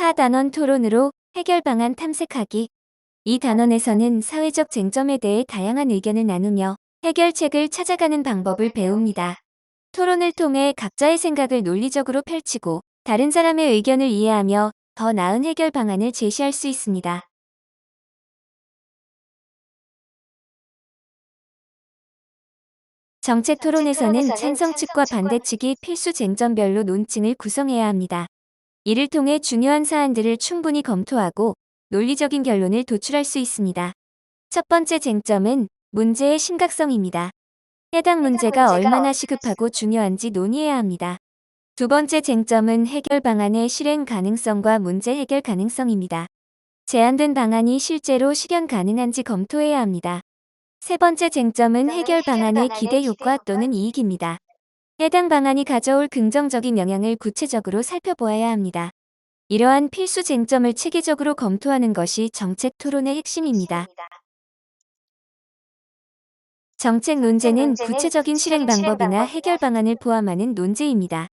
4단원 토론으로 해결 방안 탐색하기. 이 단원에서는 사회적 쟁점에 대해 다양한 의견을 나누며 해결책을 찾아가는 방법을 배웁니다. 토론을 통해 각자의 생각을 논리적으로 펼치고 다른 사람의 의견을 이해하며 더 나은 해결 방안을 제시할 수 있습니다. 정책 토론에서는 찬성 측과 반대 측이 필수 쟁점별로 논증을 구성해야 합니다. 이를 통해 중요한 사안들을 충분히 검토하고 논리적인 결론을 도출할 수 있습니다. 첫 번째 쟁점은 문제의 심각성입니다. 해당 문제가 얼마나 시급하고 중요한지 논의해야 합니다. 두 번째 쟁점은 해결 방안의 실행 가능성과 문제 해결 가능성입니다. 제안된 방안이 실제로 실현 가능한지 검토해야 합니다. 세 번째 쟁점은 해결 방안의 기대 효과 또는 이익입니다. 해당 방안이 가져올 긍정적인 영향을 구체적으로 살펴보아야 합니다. 이러한 필수 쟁점을 체계적으로 검토하는 것이 정책 토론의 핵심입니다. 정책 논제는 구체적인 실행 방법이나 해결 방안을 포함하는 논제입니다.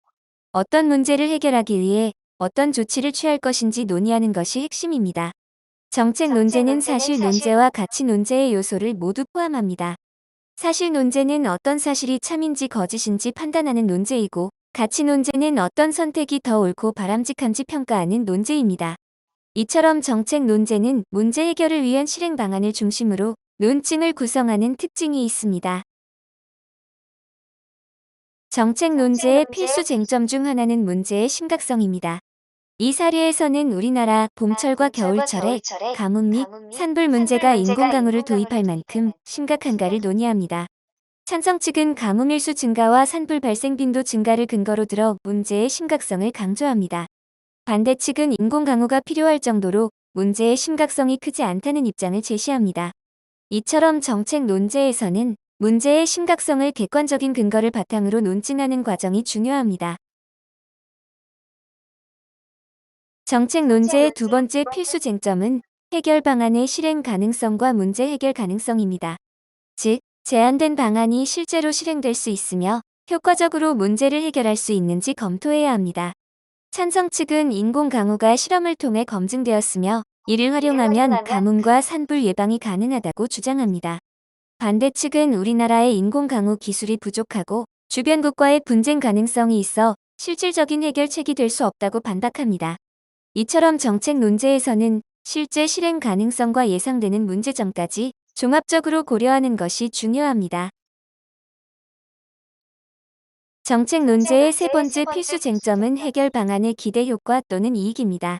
어떤 문제를 해결하기 위해 어떤 조치를 취할 것인지 논의하는 것이 핵심입니다. 정책 논제는 사실 논제와 가치 논제의 요소를 모두 포함합니다. 사실 논제는 어떤 사실이 참인지 거짓인지 판단하는 논제이고, 가치 논제는 어떤 선택이 더 옳고 바람직한지 평가하는 논제입니다. 이처럼 정책 논제는 문제 해결을 위한 실행 방안을 중심으로 논증을 구성하는 특징이 있습니다. 정책 논제의 필수 쟁점 중 하나는 문제의 심각성입니다. 이 사례에서는 우리나라 봄철과 겨울철에 가뭄 및 산불 문제가 인공강우를 도입할 만큼 심각한가를 논의합니다. 찬성 측은 가뭄 일수 증가와 산불 발생 빈도 증가를 근거로 들어 문제의 심각성을 강조합니다. 반대 측은 인공강우가 필요할 정도로 문제의 심각성이 크지 않다는 입장을 제시합니다. 이처럼 정책 논제에서는 문제의 심각성을 객관적인 근거를 바탕으로 논증하는 과정이 중요합니다. 정책 논제의 두 번째 필수 쟁점은 해결 방안의 실행 가능성과 문제 해결 가능성입니다. 즉, 제안된 방안이 실제로 실행될 수 있으며 효과적으로 문제를 해결할 수 있는지 검토해야 합니다. 찬성 측은 인공강우가 실험을 통해 검증되었으며 이를 활용하면 가뭄과 산불 예방이 가능하다고 주장합니다. 반대 측은 우리나라의 인공강우 기술이 부족하고 주변국과의 분쟁 가능성이 있어 실질적인 해결책이 될 수 없다고 반박합니다. 이처럼 정책 논제에서는 실제 실행 가능성과 예상되는 문제점까지 종합적으로 고려하는 것이 중요합니다. 정책 논제의 세 번째 필수 쟁점은 해결 방안의 기대 효과 또는 이익입니다.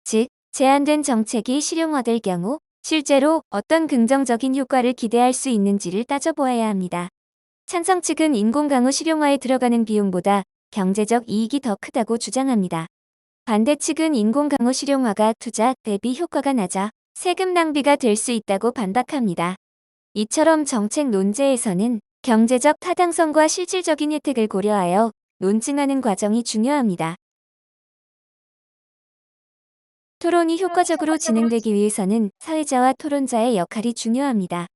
즉, 제안된 정책이 실용화될 경우 실제로 어떤 긍정적인 효과를 기대할 수 있는지를 따져보아야 합니다. 찬성 측은 인공강우 실용화에 들어가는 비용보다 경제적 이익이 더 크다고 주장합니다. 반대 측은 인공강우 실용화가 투자 대비 효과가 낮아 세금 낭비가 될 수 있다고 반박합니다. 이처럼 정책 논제에서는 경제적 타당성과 실질적인 혜택을 고려하여 논증하는 과정이 중요합니다. 토론이 효과적으로 진행되기 위해서는 사회자와 토론자의 역할이 중요합니다.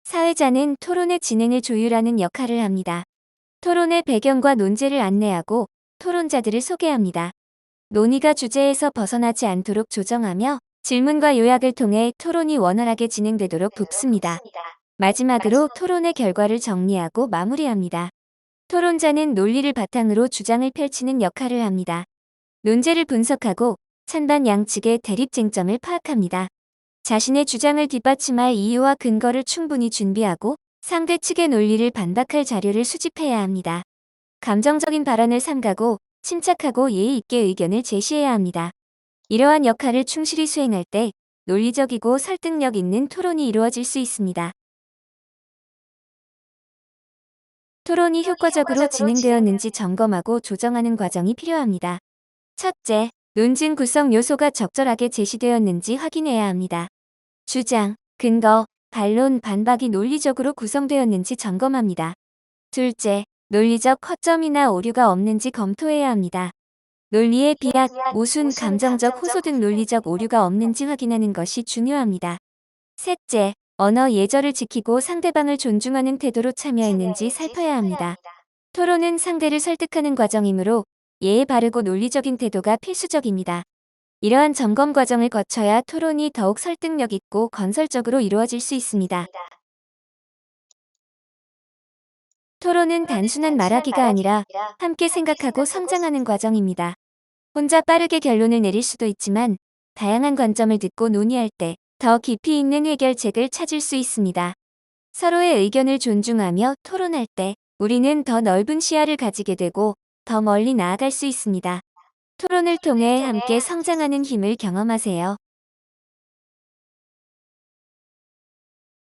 사회자는 토론의 진행을 조율하는 역할을 합니다. 토론의 배경과 논제를 안내하고 토론자들을 소개합니다. 논의가 주제에서 벗어나지 않도록 조정하며 질문과 요약을 통해 토론이 원활하게 진행되도록 돕습니다. 마지막으로 토론의 결과를 정리하고 마무리합니다. 토론자는 논리를 바탕으로 주장을 펼치는 역할을 합니다. 논제를 분석하고 찬반 양측의 대립 쟁점을 파악합니다. 자신의 주장을 뒷받침할 이유와 근거를 충분히 준비하고 상대 측의 논리를 반박할 자료를 수집해야 합니다. 감정적인 발언을 삼가고 침착하고 예의 있게 의견을 제시해야 합니다. 이러한 역할을 충실히 수행할 때 논리적이고 설득력 있는 토론이 이루어질 수 있습니다. 토론이 효과적으로 진행되었는지 점검하고 조정하는 과정이 필요합니다. 첫째, 논증 구성 요소가 적절하게 제시되었는지 확인해야 합니다. 주장, 근거, 반론, 반박이 논리적으로 구성되었는지 점검합니다. 둘째, 논리적 허점이나 오류가 없는지 검토해야 합니다. 논리의 비약, 모순, 감정적 호소 등 논리적 오류가 없는지 확인하는 것이 중요합니다. 셋째, 언어 예절을 지키고 상대방을 존중하는 태도로 참여했는지 살펴야 합니다. 토론은 상대를 설득하는 과정이므로 예의 바르고 논리적인 태도가 필수적입니다. 이러한 점검 과정을 거쳐야 토론이 더욱 설득력 있고 건설적으로 이루어질 수 있습니다. 토론은 단순한 말하기가 아니라 함께 생각하고 성장하는 과정입니다. 혼자 빠르게 결론을 내릴 수도 있지만 다양한 관점을 듣고 논의할 때 더 깊이 있는 해결책을 찾을 수 있습니다. 서로의 의견을 존중하며 토론할 때 우리는 더 넓은 시야를 가지게 되고 더 멀리 나아갈 수 있습니다. 토론을 통해 함께 성장하는 힘을 경험하세요.